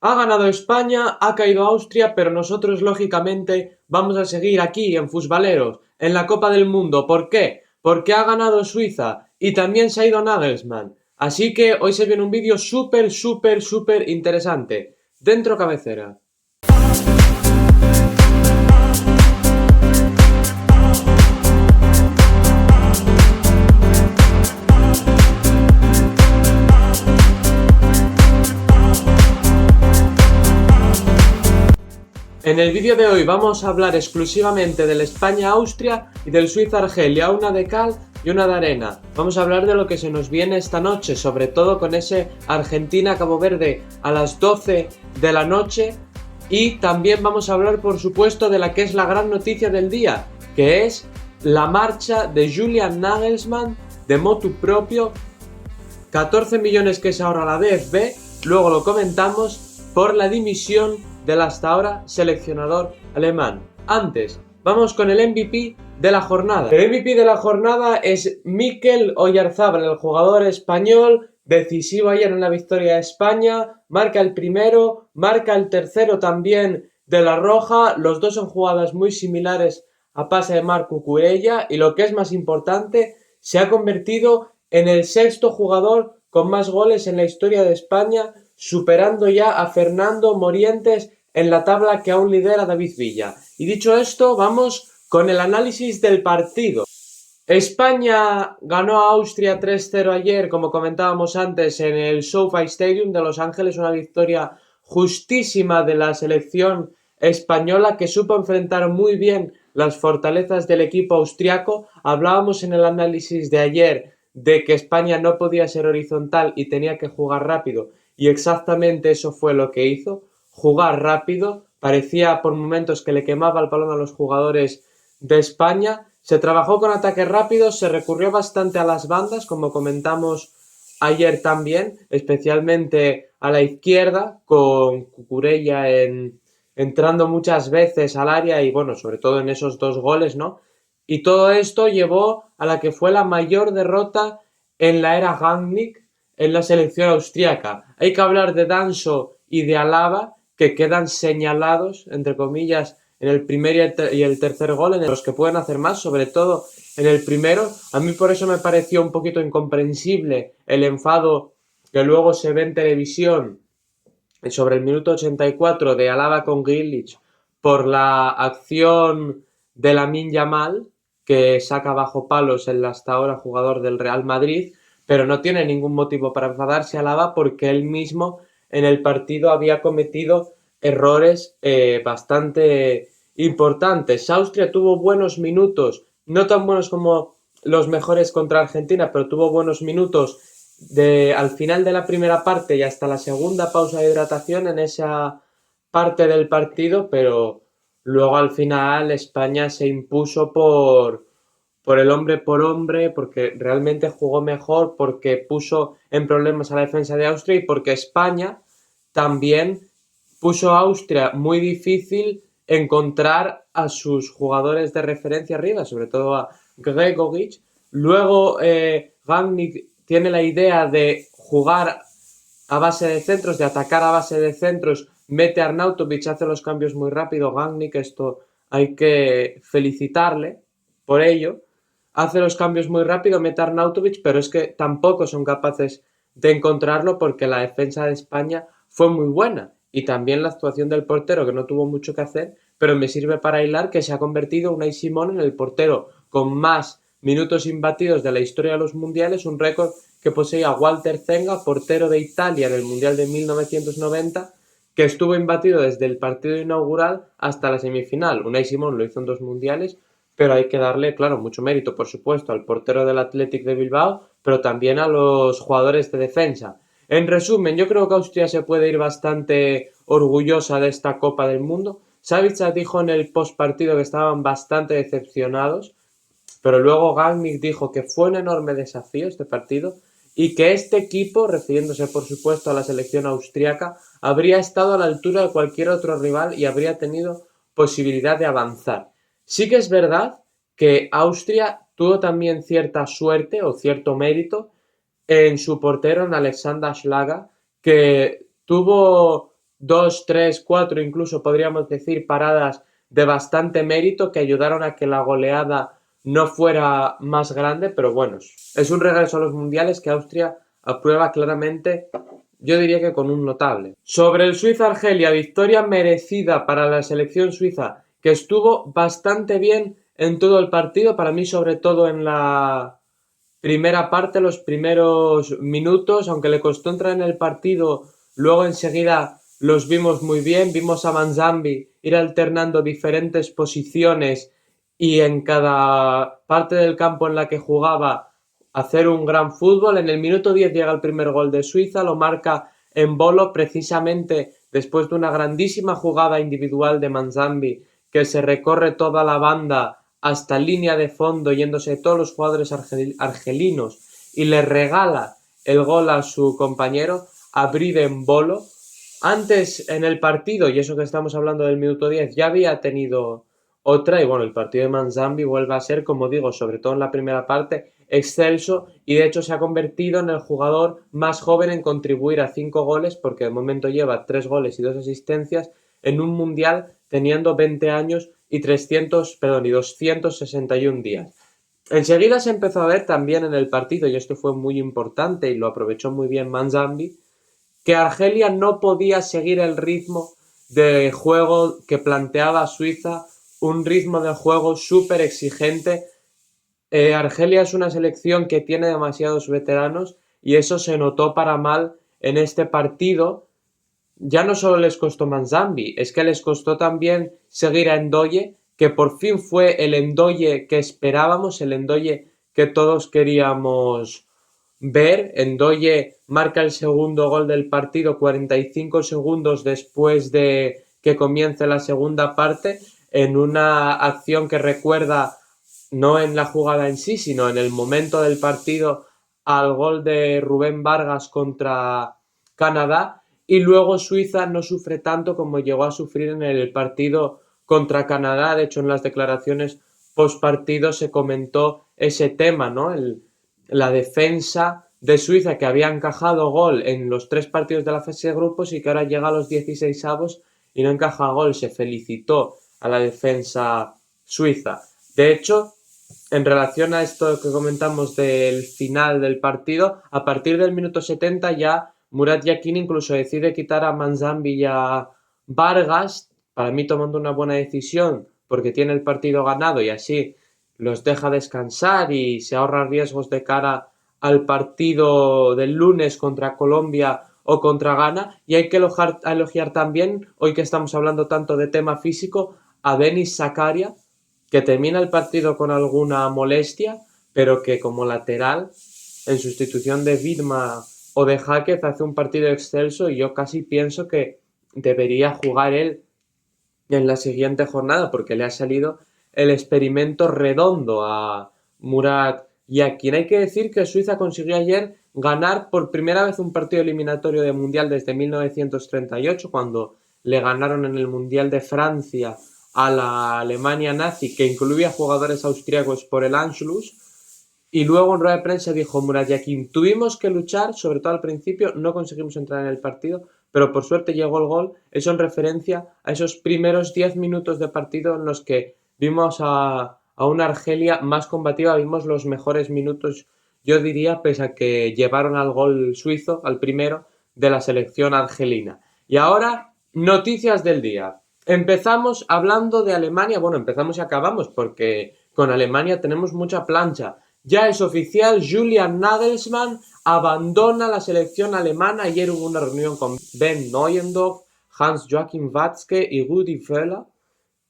Ha ganado España, ha caído Austria, pero nosotros lógicamente vamos a seguir aquí en Fusbaleros, en la Copa del Mundo. ¿Por qué? Porque ha ganado Suiza y también se ha ido Nagelsmann. Así que hoy se viene un vídeo súper interesante. Dentro cabecera. En el vídeo de hoy vamos a hablar exclusivamente del España-Austria y del Suiza-Argelia, una de cal y una de arena. Vamos a hablar de lo que se nos viene esta noche, sobre todo con ese Argentina-Cabo Verde a las 12 de la noche. Y también vamos a hablar, por supuesto, de la que es la gran noticia del día, que es la marcha de Julian Nagelsmann de motu propio. 14 millones que se ahorra la DFB, luego lo comentamos, por la dimisión del hasta ahora seleccionador alemán. Antes, vamos con el MVP de la jornada. El MVP de la jornada es Mikel Oyarzabal, el jugador español, decisivo ayer en la victoria de España, marca el primero, marca el tercero también de la Roja, los dos son jugadas muy similares a pase de Marc Cucurella y lo que es más importante, se ha convertido en el sexto jugador con más goles en la historia de España, superando ya a Fernando Morientes en la tabla que aún lidera David Villa. Y dicho esto, vamos con el análisis del partido. España ganó a Austria 3-0 ayer, como comentábamos antes, en el SoFi Stadium de Los Ángeles, una victoria justísima de la selección española que supo enfrentar muy bien las fortalezas del equipo austriaco. Hablábamos en el análisis de ayer de que España no podía ser horizontal y tenía que jugar rápido, y exactamente eso fue lo que hizo, jugar rápido. Parecía por momentos que le quemaba el balón a los jugadores de España. Se trabajó con ataques rápidos, se recurrió bastante a las bandas, como comentamos ayer también, especialmente a la izquierda, con Cucurella entrando muchas veces al área y bueno, sobre todo en esos dos goles, ¿no? Y todo esto llevó a la que fue la mayor derrota en la era Rangnick en la selección austríaca. Hay que hablar de Danso y de Alaba, que quedan señalados, entre comillas, en el primer y el tercer gol, en los que pueden hacer más, sobre todo en el primero. A mí por eso me pareció un poquito incomprensible el enfado que luego se ve en televisión sobre el minuto 84 de Alaba con Grealish por la acción de Lamine Yamal, que saca bajo palos el hasta ahora jugador del Real Madrid, pero no tiene ningún motivo para enfadarse Alaba porque él mismo en el partido había cometido errores bastante importantes. Austria tuvo buenos minutos, no tan buenos como los mejores contra Argentina, pero tuvo buenos minutos al final de la primera parte y hasta la segunda pausa de hidratación en esa parte del partido, pero luego al final España se impuso por el hombre por hombre, porque realmente jugó mejor, porque puso en problemas a la defensa de Austria y porque España también puso a Austria muy difícil encontrar a sus jugadores de referencia arriba, sobre todo a Gregovic. Luego Rangnick tiene la idea de jugar a base de centros, de atacar a base de centros, mete a Arnautovic, hace los cambios muy rápido, Rangnick, esto hay que felicitarle por ello, hace los cambios muy rápido, mete a Arnautovic, pero es que tampoco son capaces de encontrarlo porque la defensa de España fue muy buena y también la actuación del portero, que no tuvo mucho que hacer, pero me sirve para hilar que se ha convertido Unai Simón en el portero con más minutos imbatidos de la historia de los mundiales, un récord que poseía Walter Zenga, portero de Italia en el Mundial de 1990, que estuvo imbatido desde el partido inaugural hasta la semifinal. Unai Simón lo hizo en 2 mundiales, pero hay que darle, claro, mucho mérito, por supuesto, al portero del Athletic de Bilbao, pero también a los jugadores de defensa. En resumen, yo creo que Austria se puede ir bastante orgullosa de esta Copa del Mundo. Savitzer dijo en el postpartido que estaban bastante decepcionados, pero luego Rangnick dijo que fue un enorme desafío este partido y que este equipo, refiriéndose por supuesto a la selección austriaca, habría estado a la altura de cualquier otro rival y habría tenido posibilidad de avanzar. Sí que es verdad que Austria tuvo también cierta suerte o cierto mérito en su portero, en Alexander Schlager, que tuvo 2, 3, 4, incluso podríamos decir paradas de bastante mérito que ayudaron a que la goleada no fuera más grande, pero bueno, es un regreso a los mundiales que Austria aprueba claramente, yo diría que con un notable. Sobre el Suiza-Argelia, victoria merecida para la selección suiza, que estuvo bastante bien en todo el partido, para mí sobre todo en la primera parte, los primeros minutos, aunque le costó entrar en el partido, luego enseguida los vimos muy bien, vimos a Manzambi ir alternando diferentes posiciones y en cada parte del campo en la que jugaba hacer un gran fútbol. En el minuto 10 llega el primer gol de Suiza, lo marca en Bolo precisamente después de una grandísima jugada individual de Manzambi que se recorre toda la banda hasta línea de fondo yéndose todos los jugadores argelinos y le regala el gol a su compañero a Briden Bolo. Antes en el partido, y eso que estamos hablando del minuto 10, ya había tenido otra y bueno, el partido de Manzambi vuelve a ser, como digo, sobre todo en la primera parte, excelso y de hecho se ha convertido en el jugador más joven en contribuir a 5 goles porque de momento lleva 3 goles y 2 asistencias en un mundial teniendo 20 años y 261 días. Enseguida se empezó a ver también en el partido, y esto fue muy importante y lo aprovechó muy bien Manzambi, que Argelia no podía seguir el ritmo de juego que planteaba Suiza, un ritmo de juego súper exigente. Argelia es una selección que tiene demasiados veteranos y eso se notó para mal en este partido. Ya no solo les costó Manzambi, es que les costó también seguir a Ndoye, que por fin fue el Ndoye que esperábamos, el Ndoye que todos queríamos ver. Ndoye marca el segundo gol del partido 45 segundos después de que comience la segunda parte, en una acción que recuerda, no en la jugada en sí, sino en el momento del partido, al gol de Rubén Vargas contra Canadá. Y luego Suiza no sufre tanto como llegó a sufrir en el partido contra Canadá. De hecho, en las declaraciones post partido se comentó ese tema, ¿no? La defensa de Suiza, que había encajado gol en los 3 partidos de la fase de grupos y que ahora llega a los 16avos y no encaja gol. Se felicitó a la defensa suiza. De hecho, en relación a esto que comentamos del final del partido, a partir del minuto 70 ya Murat Yakin incluso decide quitar a Manzambi y a Vargas, para mí tomando una buena decisión porque tiene el partido ganado y así los deja descansar y se ahorra riesgos de cara al partido del lunes contra Colombia o contra Ghana. Y hay que elogiar también, hoy que estamos hablando tanto de tema físico, a Denis Zakaria, que termina el partido con alguna molestia, pero que como lateral, en sustitución de Widmer o de Jaquez, hace un partido excelso y yo casi pienso que debería jugar él en la siguiente jornada porque le ha salido el experimento redondo a Murat Yakin. Hay que decir que Suiza consiguió ayer ganar por primera vez un partido eliminatorio de Mundial desde 1938, cuando le ganaron en el Mundial de Francia a la Alemania nazi, que incluía jugadores austriacos por el Anschluss. Y luego en rueda de prensa dijo Murat Yakin: tuvimos que luchar, sobre todo al principio, no conseguimos entrar en el partido, pero por suerte llegó el gol. Eso en referencia a esos primeros 10 minutos de partido en los que vimos a una Argelia más combativa, vimos los mejores minutos, yo diría, pese a que llevaron al gol suizo, al primero, de la selección argelina. Y ahora, noticias del día. Empezamos hablando de Alemania, bueno, empezamos y acabamos porque con Alemania tenemos mucha plancha. Ya es oficial, Julian Nagelsmann abandona la selección alemana. Ayer hubo una reunión con Ben Neuendorf, Hans-Joachim Watzke y Rudi Völler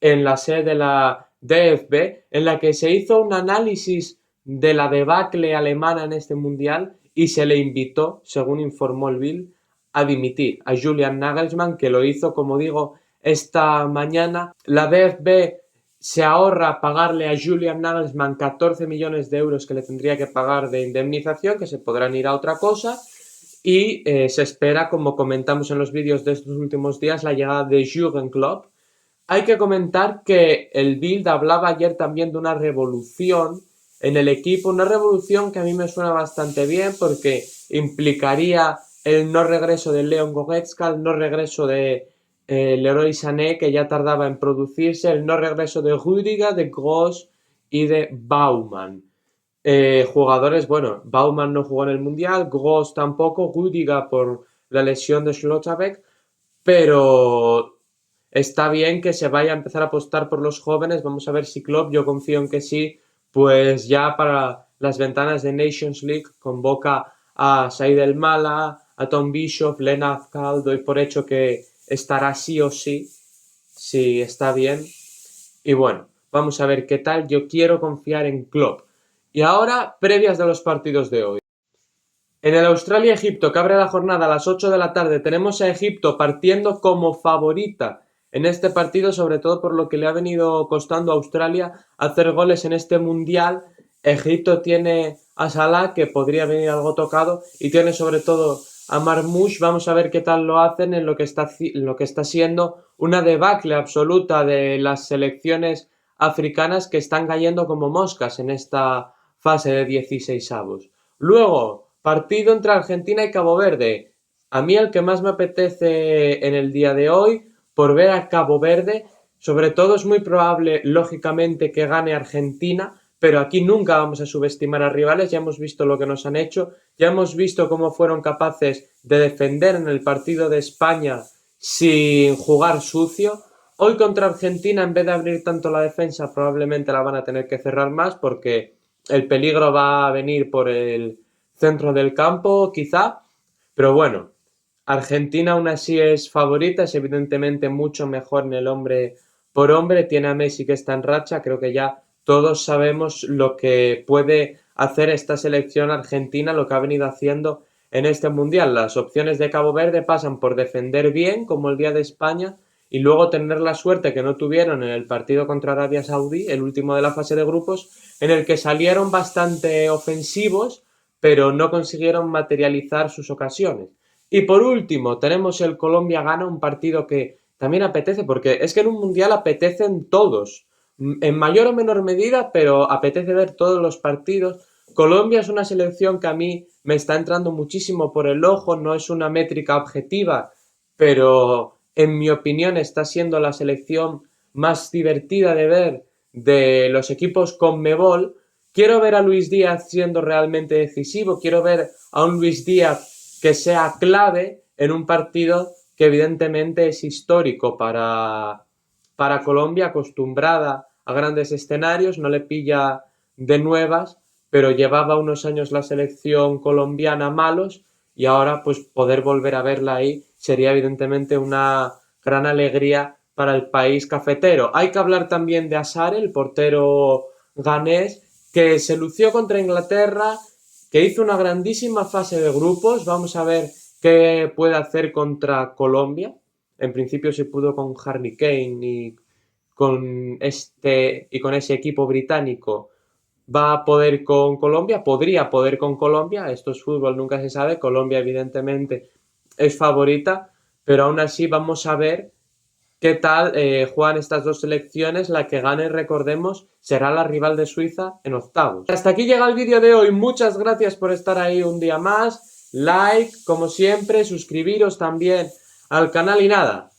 en la sede de la DFB, en la que se hizo un análisis de la debacle alemana en este mundial y se le invitó, según informó el Bild, a dimitir a Julian Nagelsmann, que lo hizo, como digo, esta mañana. La DFB se ahorra pagarle a Julian Nagelsmann 14 millones de euros que le tendría que pagar de indemnización, que se podrán ir a otra cosa, y se espera, como comentamos en los vídeos de estos últimos días, la llegada de Jürgen Klopp. Hay que comentar que el Bild hablaba ayer también de una revolución en el equipo, una revolución que a mí me suena bastante bien porque implicaría el no regreso de Leon Goretzka, el no regreso de Leroy Sané, que ya tardaba en producirse, el no regreso de Rüdiger, de Gross y de Baumann. Jugadores, bueno, Baumann no jugó en el Mundial, Gross tampoco, Rüdiger por la lesión de Schlotterbeck, pero está bien que se vaya a empezar a apostar por los jóvenes. Vamos a ver si Klopp, yo confío en que sí, pues ya para las ventanas de Nations League convoca a Said El Mala, a Tom Bishop, Lena Afkal, doy por hecho que estará sí o sí, si está bien. Y bueno, vamos a ver qué tal. Yo quiero confiar en Klopp. Y ahora, previas de los partidos de hoy. En el Australia-Egipto, que abre la jornada a las 8 de la tarde, tenemos a Egipto partiendo como favorita en este partido, sobre todo por lo que le ha venido costando a Australia hacer goles en este Mundial. Egipto tiene a Salah, que podría venir algo tocado, y tiene sobre todo a Marmoush. Vamos a ver qué tal lo hacen en lo que está siendo una debacle absoluta de las selecciones africanas que están cayendo como moscas en esta fase de 16avos. Luego, partido entre Argentina y Cabo Verde. A mí el que más me apetece en el día de hoy, por ver a Cabo Verde, sobre todo es muy probable, lógicamente, que gane Argentina, pero aquí nunca vamos a subestimar a rivales, ya hemos visto lo que nos han hecho, ya hemos visto cómo fueron capaces de defender en el partido de España sin jugar sucio. Hoy contra Argentina, en vez de abrir tanto la defensa, probablemente la van a tener que cerrar más porque el peligro va a venir por el centro del campo, quizá, pero bueno, Argentina aún así es favorita, es evidentemente mucho mejor en el hombre por hombre, tiene a Messi que está en racha, creo que ya todos sabemos lo que puede hacer esta selección argentina, lo que ha venido haciendo en este Mundial. Las opciones de Cabo Verde pasan por defender bien, como el día de España, y luego tener la suerte que no tuvieron en el partido contra Arabia Saudí, el último de la fase de grupos, en el que salieron bastante ofensivos, pero no consiguieron materializar sus ocasiones. Y por último, tenemos el Colombia-Ghana, un partido que también apetece, porque es que en un mundial apetecen todos, en mayor o menor medida, pero apetece ver todos los partidos. Colombia es una selección que a mí me está entrando muchísimo por el ojo, no es una métrica objetiva, pero en mi opinión está siendo la selección más divertida de ver de los equipos Conmebol. Quiero ver a Luis Díaz siendo realmente decisivo, quiero ver a un Luis Díaz que sea clave en un partido que evidentemente es histórico para Colombia, acostumbrada a grandes escenarios, no le pilla de nuevas, pero llevaba unos años la selección colombiana malos y ahora pues poder volver a verla ahí sería evidentemente una gran alegría para el país cafetero. Hay que hablar también de Azar, el portero ganés, que se lució contra Inglaterra, que hizo una grandísima fase de grupos. Vamos a ver qué puede hacer contra Colombia. En principio se pudo con Harry Kane y con ese equipo británico va a poder con Colombia, podría poder con Colombia, esto es fútbol, nunca se sabe, Colombia evidentemente es favorita, pero aún así vamos a ver qué tal juegan estas dos selecciones. La que gane, recordemos, será la rival de Suiza en octavos. Hasta aquí llega el vídeo de hoy. Muchas gracias por estar ahí un día más. Like, como siempre, suscribiros también al canal y nada.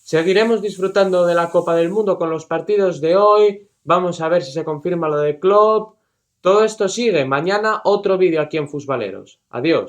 Seguiremos disfrutando de la Copa del Mundo con los partidos de hoy. Vamos a ver si se confirma lo de Klopp. Todo esto sigue. Mañana otro vídeo aquí en Fusbaleros. Adiós.